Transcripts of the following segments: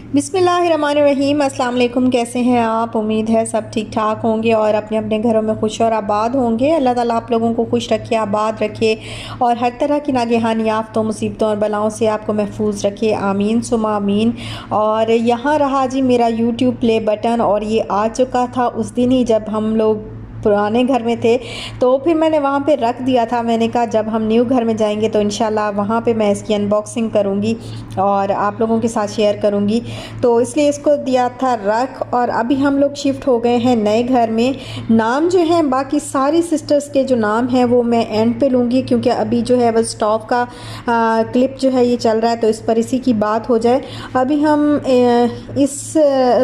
बिस्मिल्लाहिर्रहमानिर्रहीम। अस्सलाम वालेकुम। कैसे हैं आप? उम्मीद है सब ठीक ठाक होंगे और अपने अपने घरों में खुश और आबाद होंगे। अल्लाह ताला आप लोगों को खुश रखे, आबाद रखे और हर तरह की नागहानी आफ़तों, मुसीबतों और बलाओं से आपको महफूज रखे। आमीन सुमा आमीन। और यहाँ रहा जी मेरा यूट्यूब प्ले बटन, और ये आ चुका था उस दिन ही जब हम लोग पुराने घर में थे, तो फिर मैंने वहाँ पे रख दिया था। मैंने कहा जब हम न्यू घर में जाएंगे तो इंशाल्लाह वहाँ पे मैं इसकी अनबॉक्सिंग करूँगी और आप लोगों के साथ शेयर करूँगी, तो इसलिए इसको दिया था रख। और अभी हम लोग शिफ्ट हो गए हैं नए घर में। नाम जो है बाकी सारी सिस्टर्स के जो नाम हैं वो मैं एंड पे लूँगी, क्योंकि अभी जो है वो स्टोव का क्लिप जो है ये चल रहा है, तो इस पर इसी की बात हो जाए। अभी हम इस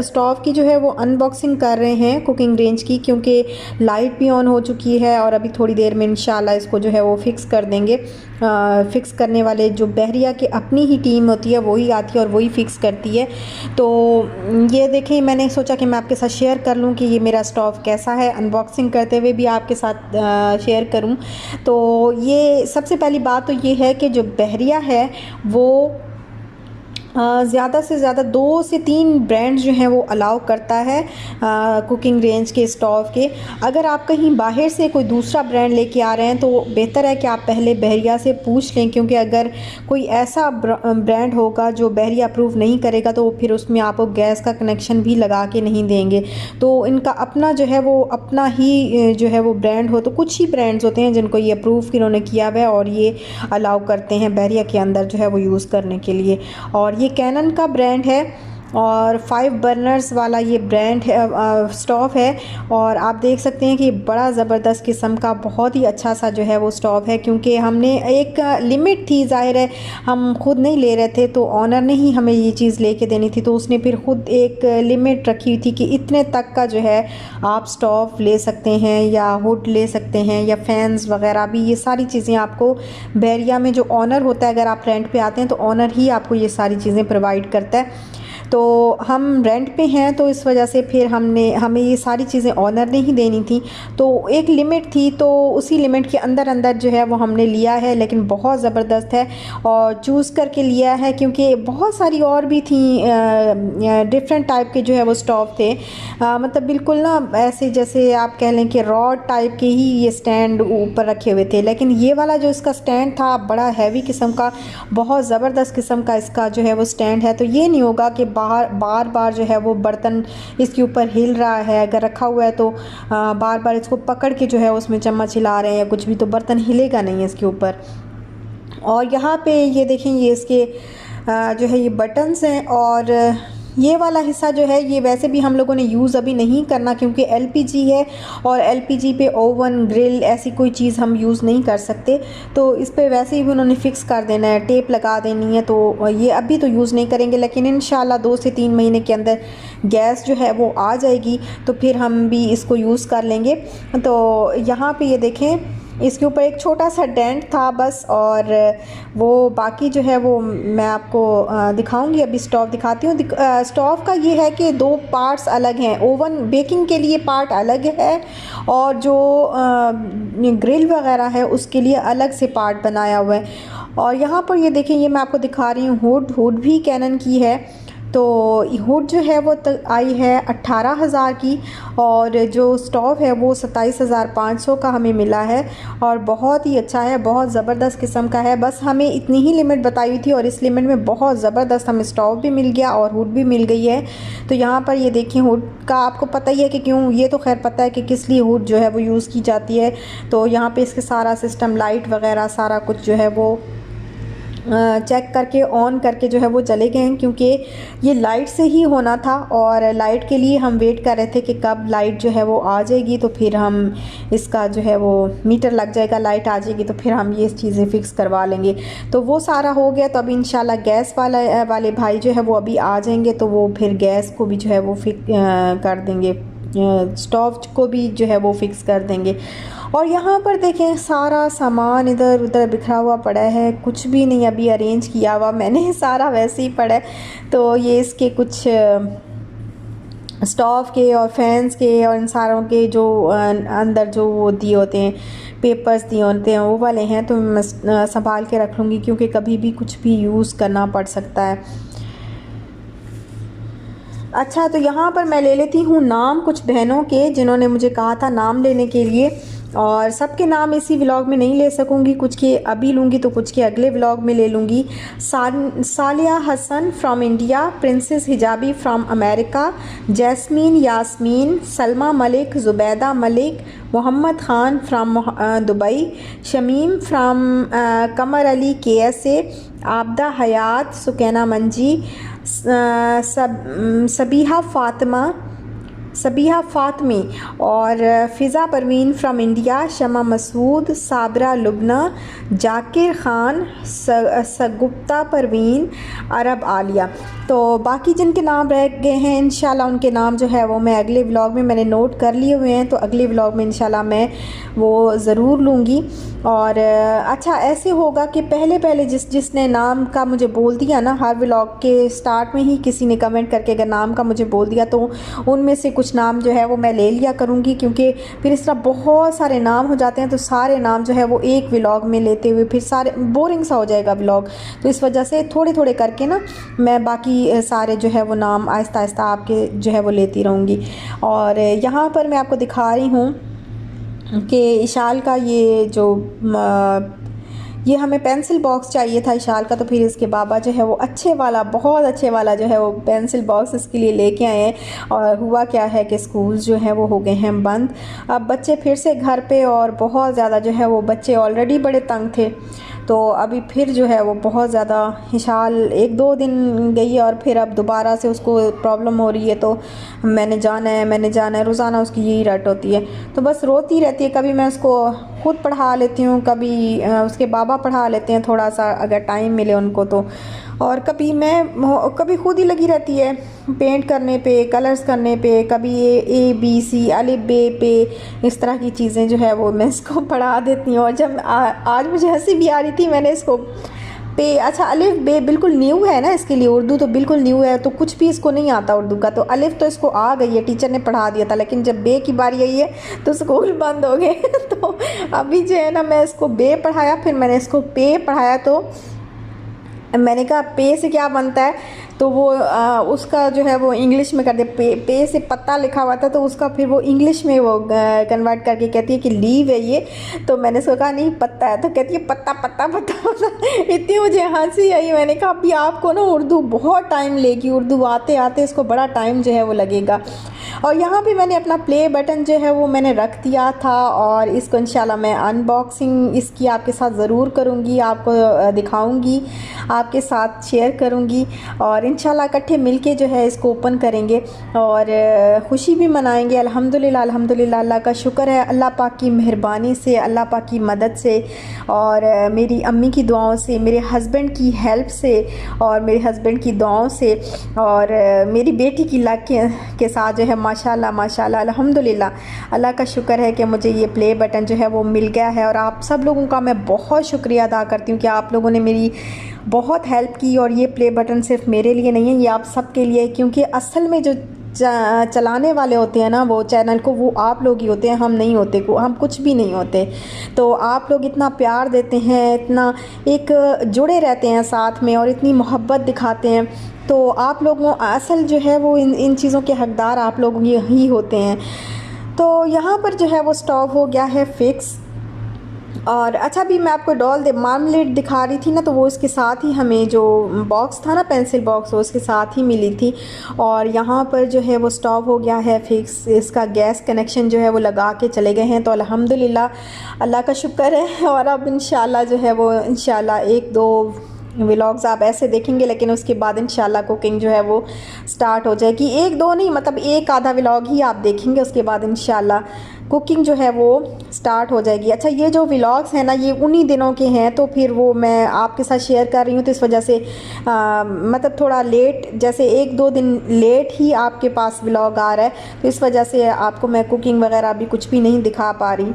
स्टोव की जो है वो अनबॉक्सिंग कर रहे हैं, कुकिंग रेंज की, क्योंकि लाइट भी ऑन हो चुकी है और अभी थोड़ी देर में इंशाल्लाह इसको जो है वो फिक्स कर देंगे। फिक्स करने वाले जो बहरिया की अपनी ही टीम होती है वही आती है और वही फिक्स करती है। तो ये देखें, मैंने सोचा कि मैं आपके साथ शेयर कर लूँ कि ये मेरा स्टोव कैसा है, अनबॉक्सिंग करते हुए भी आपके साथ शेयर करूँ। तो ये सबसे पहली बात तो ये है कि जो बहरिया है वो ज़्यादा से ज़्यादा 2 से 3 ब्रांड्स जो हैं वो अलाउ करता है कुकिंग रेंज के स्टोव के। अगर आप कहीं बाहर से कोई दूसरा ब्रांड लेके आ रहे हैं तो बेहतर है कि आप पहले बहरिया से पूछ लें, क्योंकि अगर कोई ऐसा ब्रांड होगा जो बहरिया अप्रूव नहीं करेगा तो फिर उसमें आपको गैस का कनेक्शन भी लगा के नहीं देंगे। तो इनका अपना जो है वो अपना ही जो है वो ब्रांड हो, तो कुछ ही ब्रांड्स होते हैं जिनको ये अप्रूव इन्होंने किया हुआ है और ये अलाउ करते हैं बहरिया के अंदर जो है वो यूज़ करने के लिए। और ये कैनन का ब्रांड है और 5 बर्नर्स वाला ये ब्रांड है, स्टोव है। और आप देख सकते हैं कि बड़ा ज़बरदस्त किस्म का बहुत ही अच्छा सा जो है वो स्टोव है, क्योंकि हमने एक लिमिट थी, ज़ाहिर है हम खुद नहीं ले रहे थे, तो ऑनर ने ही हमें ये चीज़ लेके देनी थी, तो उसने फिर ख़ुद एक लिमिट रखी हुई थी कि इतने तक का जो है आप स्टोव ले सकते हैं या हुड ले सकते हैं या फैंस वगैरह भी। ये सारी चीज़ें आपको बहरिया में जो ऑनर होता है, अगर आप रेंट पे आते हैं तो ऑनर ही आपको ये सारी चीज़ें प्रोवाइड करता है। तो हम रेंट पे हैं तो इस वजह से फिर हमें ये सारी चीज़ें ऑनर ने ही देनी थी, तो एक लिमिट थी, तो उसी लिमिट के अंदर अंदर जो है वो हमने लिया है। लेकिन बहुत ज़बरदस्त है और चूज़ करके लिया है, क्योंकि बहुत सारी और भी थी डिफरेंट टाइप के जो है वो स्टोव थे। मतलब बिल्कुल ना ऐसे जैसे आप कह लें कि रॉड टाइप के ही ये स्टैंड ऊपर रखे हुए थे, लेकिन ये वाला जो इसका स्टैंड था बड़ा हैवी किस्म का, बहुत ज़बरदस्त किस्म का इसका जो है वो स्टैंड है। तो ये नहीं होगा कि बार बार जो है वो बर्तन इसके ऊपर हिल रहा है, अगर रखा हुआ है तो बार बार इसको पकड़ के जो है उसमें चम्मच हिला रहे हैं या कुछ भी, तो बर्तन हिलेगा नहीं है इसके ऊपर। और यहाँ पे ये देखें, ये इसके जो है ये बटन्स हैं, और ये वाला हिस्सा जो है ये वैसे भी हम लोगों ने यूज़ अभी नहीं करना, क्योंकि एलपीजी है और एलपीजी पे ओवन ग्रिल ऐसी कोई चीज़ हम यूज़ नहीं कर सकते, तो इस पे वैसे ही भी उन्होंने फ़िक्स कर देना है, टेप लगा देनी है, तो ये अभी तो यूज़ नहीं करेंगे। लेकिन इंशाल्लाह 2 से 3 महीने के अंदर गैस जो है वो आ जाएगी, तो फिर हम भी इसको यूज़ कर लेंगे। तो यहाँ पे ये देखें, इसके ऊपर एक छोटा सा डेंट था बस, और वो बाकी जो है वो मैं आपको दिखाऊंगी। अभी स्टोव दिखाती हूँ। स्टोव का ये है कि 2 पार्ट्स अलग हैं, ओवन बेकिंग के लिए पार्ट अलग है और जो ग्रिल वगैरह है उसके लिए अलग से पार्ट बनाया हुआ है। और यहाँ पर ये देखें, ये मैं आपको दिखा रही हूँ, हुड भी कैनन की है। तो हुड जो है वो आई है 18,000 की, और जो स्टोव है वो 27,500 का हमें मिला है, और बहुत ही अच्छा है, बहुत ज़बरदस्त किस्म का है। बस हमें इतनी ही लिमिट बताई हुई थी और इस लिमिट में बहुत ज़बरदस्त हमें स्टोव भी मिल गया और हुड भी मिल गई है। तो यहाँ पर ये देखिए, हुड का आपको पता ही है कि क्यों, ये तो खैर पता है कि किस लिए हुड जो है वो यूज़ की जाती है। तो यहाँ पर इसके सारा सिस्टम, लाइट वगैरह सारा कुछ जो है वो चेक करके ऑन करके जो है वो चले गए हैं, क्योंकि ये लाइट से ही होना था और लाइट के लिए हम वेट कर रहे थे कि कब लाइट जो है वो आ जाएगी, तो फिर हम इसका जो है वो मीटर लग जाएगा, लाइट आ जाएगी तो फिर हम ये चीज़ें फ़िक्स करवा लेंगे। तो वो सारा हो गया। तो अभी इंशाल्लाह गैस वाले भाई जो है वो अभी आ जाएंगे, तो वो फिर गैस को भी जो है वो कर देंगे, स्टोव को भी जो है वो फिक्स कर देंगे। और यहाँ पर देखें, सारा सामान इधर उधर बिखरा हुआ पड़ा है, कुछ भी नहीं अभी अरेंज किया हुआ मैंने, सारा वैसे ही पड़ा है। तो ये इसके कुछ स्टोव के और फैंस के और इन सारों के जो अंदर जो वो दिए होते हैं, पेपर्स दिए होते हैं, वो वाले हैं, तो मैं संभाल के रख लूँगी, क्योंकि कभी भी कुछ भी यूज़ करना पड़ सकता है। अच्छा, तो यहाँ पर मैं ले लेती हूँ नाम कुछ बहनों के जिन्होंने मुझे कहा था नाम लेने के लिए, और सबके नाम इसी व्लॉग में नहीं ले सकूँगी, कुछ के अभी लूँगी तो कुछ के अगले व्लॉग में ले लूँगी। Saliya Hasan from India, Princess Hijabi from America, Jasmine Yasmin, Salma Malik, Zubaida Malik, Mohammad Khan from Dubai, Shamim from Qamar Ali KSA, Abida Hayat, Sukaina Manji, Sabiha Fatmi और फ़िज़ा परवीन फ्राम इंडिया, शमा मसूद, साबरा लुबना, जाकिर ख़ान, सगुप्ता परवीन, अरब आलिया। तो बाकी जिनके नाम रह गए हैं इंशाल्लाह उनके नाम जो है वो मैं अगले व्लॉग में मैंने नोट कर लिए हुए हैं, तो अगले व्लॉग में इंशाल्लाह मैं वो ज़रूर लूँगी। और अच्छा, ऐसे होगा कि पहले जिसने नाम का मुझे बोल दिया ना, हर व्लॉग के स्टार्ट में ही किसी ने कमेंट करके अगर नाम का मुझे बोल दिया तो उनमें से कुछ नाम जो है वो मैं ले लिया करूँगी, क्योंकि फिर इस तरह बहुत सारे नाम हो जाते हैं तो सारे नाम जो है वो एक व्लॉग में लेते हुए फिर सारे बोरिंग सा हो जाएगा व्लॉग। तो इस वजह से थोड़े थोड़े करके ना मैं बाकी सारे जो है वो नाम आहिस्ता आहिस्ता आपके जो है वो लेती रहूँगी। और यहाँ पर मैं आपको दिखा रही हूँ कि इशाल का ये हमें पेंसिल बॉक्स चाहिए था इशाल का, तो फिर इसके बाबा जो है वो अच्छे वाला, बहुत अच्छे वाला जो है वो पेंसिल बॉक्स इसके लिए लेके आए हैं। और हुआ क्या है कि स्कूल जो है वो हो गए हैं बंद, अब बच्चे फिर से घर पे, और बहुत ज़्यादा जो है वो बच्चे ऑलरेडी बड़े तंग थे, तो अभी फिर जो है वो बहुत ज़्यादा इशाल 1-2 दिन गई है और फिर अब दोबारा से उसको प्रॉब्लम हो रही है, तो मैंने जाना है रोज़ाना उसकी यही रट होती है, तो बस रोती रहती है। कभी मैं उसको खुद पढ़ा लेती हूँ, कभी उसके बाबा पढ़ा लेते हैं थोड़ा सा अगर टाइम मिले उनको तो, और कभी खुद ही लगी रहती है पेंट करने पे, कलर्स करने पे, कभी ABC अलिफ बे पे, इस तरह की चीज़ें जो है वो मैं इसको पढ़ा देती हूँ। और जब आज मुझे हंसी भी आ रही थी, मैंने इसको अच्छा अलिफ बे बिल्कुल न्यू है ना इसके लिए, उर्दू तो बिल्कुल न्यू है, तो कुछ भी इसको नहीं आता उर्दू का, तो अलिफ तो इसको आ गई है, टीचर ने पढ़ा दिया था, लेकिन जब बे की बारी आई है तो स्कूल बंद हो गए तो अभी जो है ना मैं इसको बे पढ़ाया, फिर मैंने इसको पे पढ़ाया, तो मैंने कहा पे से क्या बनता है, तो वो उसका जो है वो इंग्लिश में कर दिया, पे से पत्ता लिखा हुआ था, तो उसका फिर वो इंग्लिश में वो कन्वर्ट करके कहती है कि लीव है ये, तो मैंने उसको कहा नहीं पत्ता है, तो कहती है पत्ता पत्ता पत्ता पत्ता। इतनी मुझे हंसी आई, मैंने कहा अभी आपको ना उर्दू बहुत टाइम लेगी, उर्दू आते आते इसको बड़ा टाइम जो है वो लगेगा। और यहाँ पे मैंने अपना प्ले बटन जो है वो मैंने रख दिया था, और इसको इंशाल्लाह मैं अनबॉक्सिंग इसकी आपके साथ ज़रूर करूँगी, आपको दिखाऊँगी, आपके साथ शेयर करूँगी, और इंशाल्लाह इकट्ठे मिलके जो है इसको ओपन करेंगे और ख़ुशी भी मनाएंगे। अल्हम्दुलिल्लाह अल्हम्दुलिल्लाह, अल्लाह का शुक्र है, अल्लाह पाक की मेहरबानी से, अल्लाह पाक की मदद से, और मेरी अम्मी की दुआओं से, मेरे हस्बैंड की हेल्प से, और मेरे हस्बैंड की दुआओं से, और मेरी बेटी की लक के साथ जो है माशाल्लाह माशाल्लाह अल्हम्दुलिल्लाह, अल्लाह का शुक्र है कि मुझे ये प्ले बटन जो है वो मिल गया है। और आप सब लोगों का मैं बहुत शुक्रिया अदा करती हूँ कि आप लोगों ने मेरी बहुत हेल्प की, और ये प्ले बटन सिर्फ मेरे लिए नहीं है, ये आप सब के लिए, क्योंकि असल में जो चलाने वाले होते हैं ना वो चैनल को, वो आप लोग ही होते हैं, हम नहीं होते, हम कुछ भी नहीं होते। तो आप लोग इतना प्यार देते हैं, इतना एक जुड़े रहते हैं साथ में, और इतनी मोहब्बत दिखाते हैं, तो आप लोगों असल जो है वो इन चीज़ों के हकदार आप लोग ही होते हैं। तो यहाँ पर जो है वो स्टोव हो गया है फिक्स। और अच्छा, भी मैं आपको मार्मलेट दिखा रही थी ना, तो वो इसके साथ ही हमें जो बॉक्स था ना पेंसिल बॉक्स, वो उसके साथ ही मिली थी। और यहाँ पर जो है वो स्टोव हो गया है फिक्स, इसका गैस कनेक्शन जो है वो लगा के चले गए हैं, तो अल्हम्दुलिल्लाह अल्लाह का शुक्र है। और अब इंशाल्लाह जो है वो इंशाल्लाह 1-2 व्लॉग्स आप ऐसे देखेंगे, लेकिन उसके बाद इंशाल्लाह कुकिंग जो है वो स्टार्ट हो जाएगी। 1-2 नहीं, मतलब 1 आधा व्लॉग ही आप देखेंगे, उसके बाद इंशाल्लाह कुकिंग जो है वो स्टार्ट हो जाएगी। अच्छा, ये जो व्लॉग्स हैं ना ये उन्हीं दिनों के हैं, तो फिर वो मैं आपके साथ शेयर कर रही हूँ, तो इस वजह से मतलब थोड़ा लेट, जैसे 1-2 दिन लेट ही आपके पास व्लॉग आ रहा है, तो इस वजह से आपको मैं कुकिंग वगैरह अभी कुछ भी नहीं दिखा पा रही।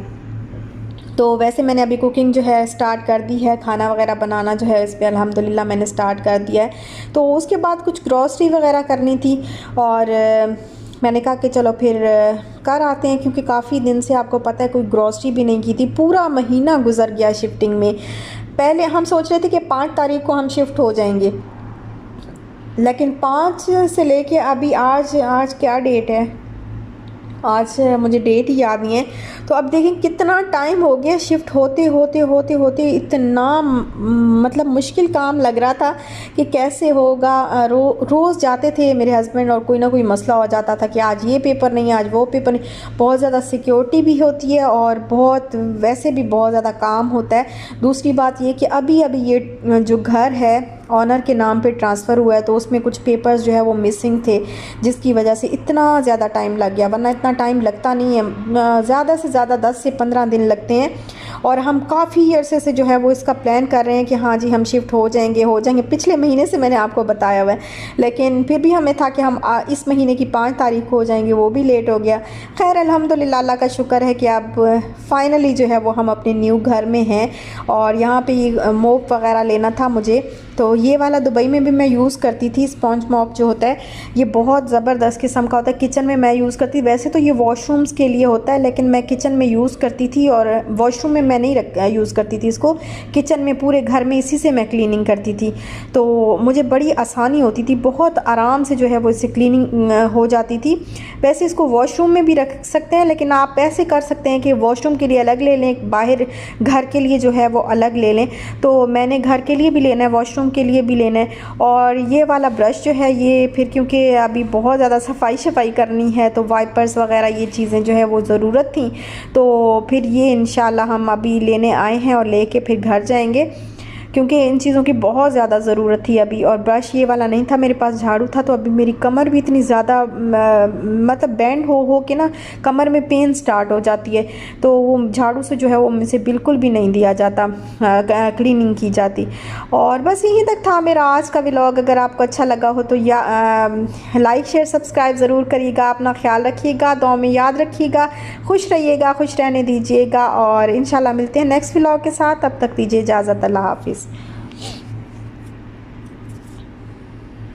तो वैसे मैंने अभी कुकिंग जो है स्टार्ट कर दी है, खाना वगैरह बनाना जो है इस पर अल्हम्दुलिल्लाह मैंने स्टार्ट कर दिया है। तो उसके बाद कुछ ग्रॉसरी वगैरह करनी थी, और मैंने कहा कि चलो फिर कर आते हैं, क्योंकि काफ़ी दिन से आपको पता है कोई ग्रॉसरी भी नहीं की थी, पूरा महीना गुजर गया शिफ्टिंग में। पहले हम सोच रहे थे कि 5 तारीख को हम शिफ्ट हो जाएंगे, लेकिन 5 से लेके अभी आज आज क्या डेट है, आज मुझे डेट ही याद नहीं है। तो अब देखें कितना टाइम हो गया शिफ्ट होते होते होते होते, इतना मतलब मुश्किल काम लग रहा था कि कैसे होगा। रोज़ जाते थे मेरे हस्बैंड और कोई ना कोई मसला हो जाता था कि आज ये पेपर नहीं, आज वो पेपर नहीं। बहुत ज़्यादा सिक्योरिटी भी होती है और बहुत वैसे भी बहुत ज़्यादा काम होता है। दूसरी बात ये कि अभी अभी ये जो घर है ऑनर के नाम पे ट्रांसफ़र हुआ है, तो उसमें कुछ पेपर्स जो है वो मिसिंग थे, जिसकी वजह से इतना ज़्यादा टाइम लग गया, वरना इतना टाइम लगता नहीं है। ज़्यादा से ज़्यादा 10 से 15 दिन लगते हैं। और हम काफ़ी अरसे से जो है वो इसका प्लान कर रहे हैं कि हाँ जी हम शिफ्ट हो जाएंगे। पिछले महीने से मैंने आपको बताया हुआ है, लेकिन फिर भी हमें था कि हम इस महीने की 5 तारीख को हो जाएंगे, वो भी लेट हो गया। खैर अल्हम्दुलिल्लाह, अल्लाह का शुक्र है कि अब फाइनली जो है वो हम अपने न्यू घर में हैं। और यहाँ पे ये मोप वगैरह लेना था मुझे, तो ये वाला दुबई में भी मैं यूज़ करती थी। स्पॉन्ज मॉप जो होता है ये बहुत ज़बरदस्त किस्म का होता है, किचन में मैं यूज़ करती। वैसे तो ये वॉशरूम्स के लिए होता है, लेकिन मैं किचन में यूज़ करती थी, और वॉशरूम में मैं नहीं यूज़ करती थी इसको। किचन में पूरे घर में इसी से मैं क्लीनिंग करती थी, तो मुझे बड़ी आसानी होती थी, बहुत आराम से जो है वो इससे क्लीनिंग हो जाती थी। वैसे इसको वॉशरूम में भी रख सकते हैं, लेकिन आप ऐसे कर सकते हैं कि वॉशरूम के लिए अलग ले लें, बाहर घर के लिए जो है वो अलग ले लें। तो मैंने घर के लिए भी लेना है, वॉशरूम के लिए भी लेना है। और ये वाला ब्रश जो है ये फिर क्योंकि अभी बहुत ज़्यादा सफाई करनी है, तो वाइपर्स वगैरह ये चीज़ें जो है वो ज़रूरत थी, तो फिर ये इंशाल्लाह हम अभी लेने आए हैं और लेके फिर घर जाएंगे, क्योंकि इन चीज़ों की बहुत ज़्यादा ज़रूरत थी अभी। और ब्रश ये वाला नहीं था मेरे पास, झाड़ू था। तो अभी मेरी कमर भी इतनी ज़्यादा मतलब बैंड हो के ना कमर में पेन स्टार्ट हो जाती है, तो वो झाड़ू से जो है वो मुझसे बिल्कुल भी नहीं दिया जाता, क्लीनिंग की जाती। और बस यहीं तक था मेरा आज का व्लॉग। अगर आपको अच्छा लगा हो तो लाइक शेयर सब्सक्राइब ज़रूर करिएगा। अपना ख्याल रखिएगा, दुआ में याद रखिएगा, खुश रहिएगा, खुश रहने दीजिएगा। और इंशाल्लाह मिलते हैं नेक्स्ट व्लॉग के साथ। तब तक दीजिए इजाज़त, अल्लाह हाफिज़।